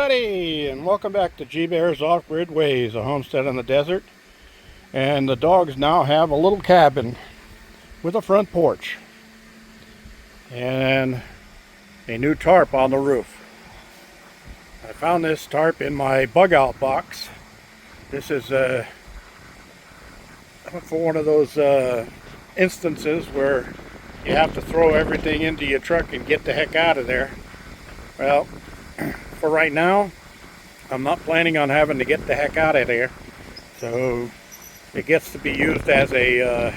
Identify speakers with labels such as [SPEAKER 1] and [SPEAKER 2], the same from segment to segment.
[SPEAKER 1] everybody, and welcome back to G-Bear's Off-Grid Ways, a homestead in the desert. And the dogs now have a little cabin with a front porch and a new tarp on the roof. I found this tarp in my bug out box. This is for one of those instances where you have to throw everything into your truck and get the heck out of there. Well, for right now, I'm not planning on having to get the heck out of there, so it gets to be used as a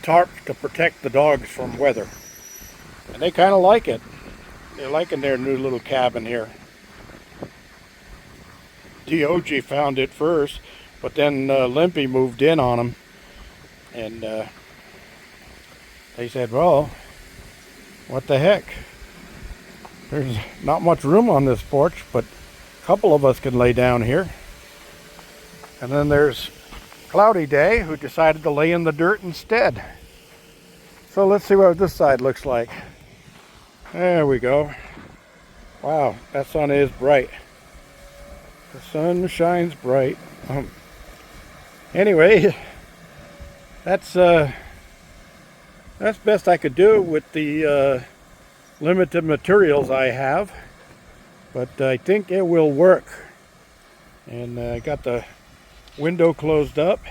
[SPEAKER 1] tarp to protect the dogs from weather, and they kind of like it. They're liking their new little cabin here. DOG found it first, but then Limpy moved in on them, and they said, well, what the heck? There's not much room on this porch, but a couple of us can lay down here. And then there's Cloudy Day, who decided to lay in the dirt instead. So let's see what this side looks like. There we go. Wow, that sun is bright. The sun shines bright. Anyway, that's best I could do with the limited materials I have, but I think it will work. And I got the window closed up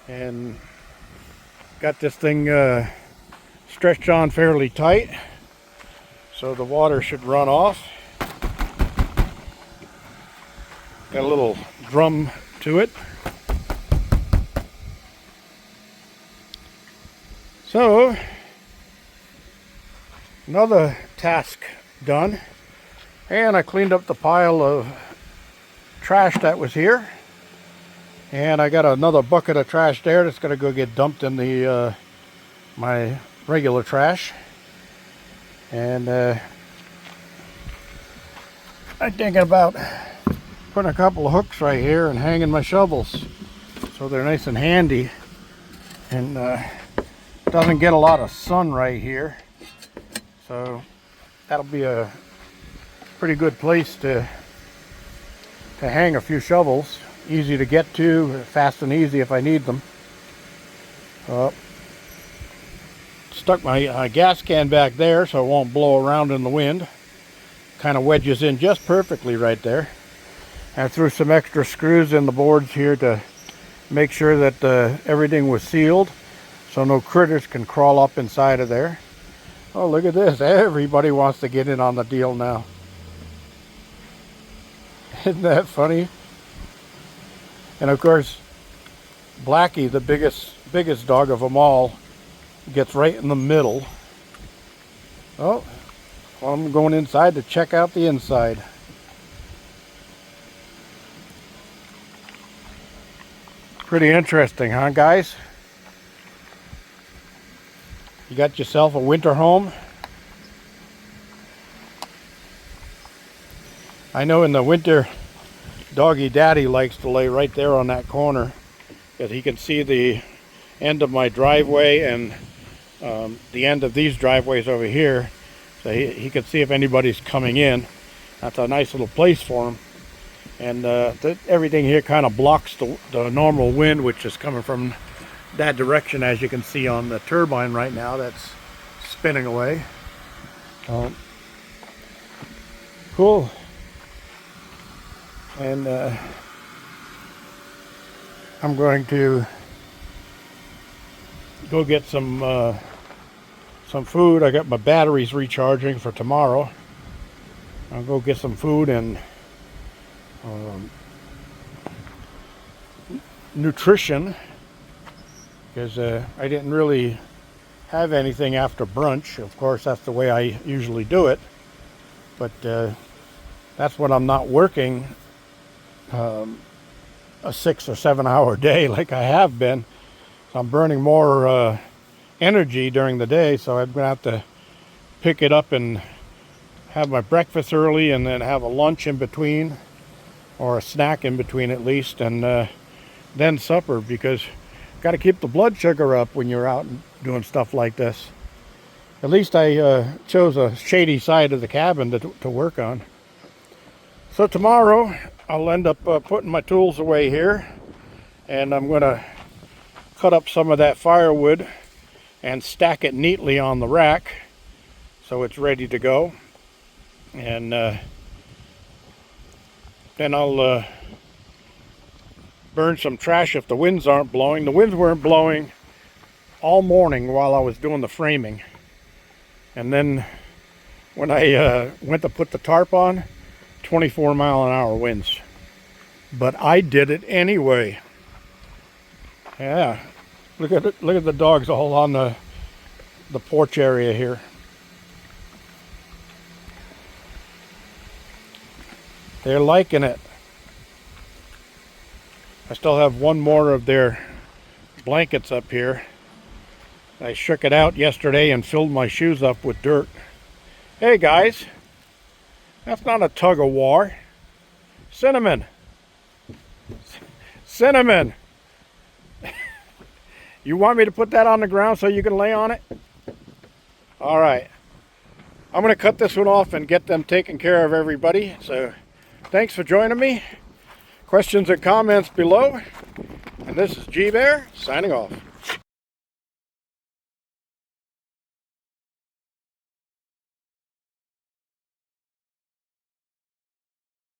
[SPEAKER 1] and got this thing stretched on fairly tight, so the water should run off. Got a little drum to it. So another task done, and I cleaned up the pile of trash that was here, and I got another bucket of trash there that's going to go get dumped in the my regular trash. And I'm thinking about putting a couple of hooks right here and hanging my shovels so they're nice and handy, and doesn't get a lot of sun right here. So that'll be a pretty good place to hang a few shovels. Easy to get to, fast and easy if I need them. Stuck my gas can back there so it won't blow around in the wind. Kind of wedges in just perfectly right there. I threw some extra screws in the boards here to make sure that everything was sealed so no critters can crawl up inside of there. Oh, look at this. Everybody wants to get in on the deal now. Isn't that funny? And of course, Blackie, the biggest dog of them all, gets right in the middle. Oh, well, I'm going inside to check out the inside. Pretty interesting, huh, guys? You got yourself a winter home. I know in the winter, Doggy Daddy likes to lay right there on that corner because he can see the end of my driveway and the end of these driveways over here. So he can see if anybody's coming in. That's a nice little place for him. And everything here kind of blocks the normal wind, which is coming from that direction, as you can see on the turbine right now that's spinning away. Cool. And I'm going to go get some food. I got my batteries recharging for tomorrow. I'll go get some food and nutrition, because I didn't really have anything after brunch. Of course, that's the way I usually do it, but that's when I'm not working a 6 or 7 hour day like I have been. So I'm burning more energy during the day, so I'm gonna have to pick it up and have my breakfast early and then have a lunch in between, or a snack in between at least, and then supper, because got to keep the blood sugar up when you're out and doing stuff like this. At least I chose a shady side of the cabin to work on. So tomorrow I'll end up putting my tools away here, and I'm going to cut up some of that firewood and stack it neatly on the rack so it's ready to go. And then I'll burn some trash if the winds aren't blowing. The winds weren't blowing all morning while I was doing the framing. And then when I went to put the tarp on, 24-mile-an-hour winds. But I did it anyway. Yeah, look at it. Look at the dogs all on the porch area here. They're liking it. I still have one more of their blankets up here. I shook it out yesterday and filled my shoes up with dirt. Hey guys, that's not a tug of war. Cinnamon. Cinnamon. You want me to put that on the ground so you can lay on it? All right. I'm going to cut this one off and get them taken care of, everybody. So thanks for joining me. Questions and comments below. And this is G Bear signing off.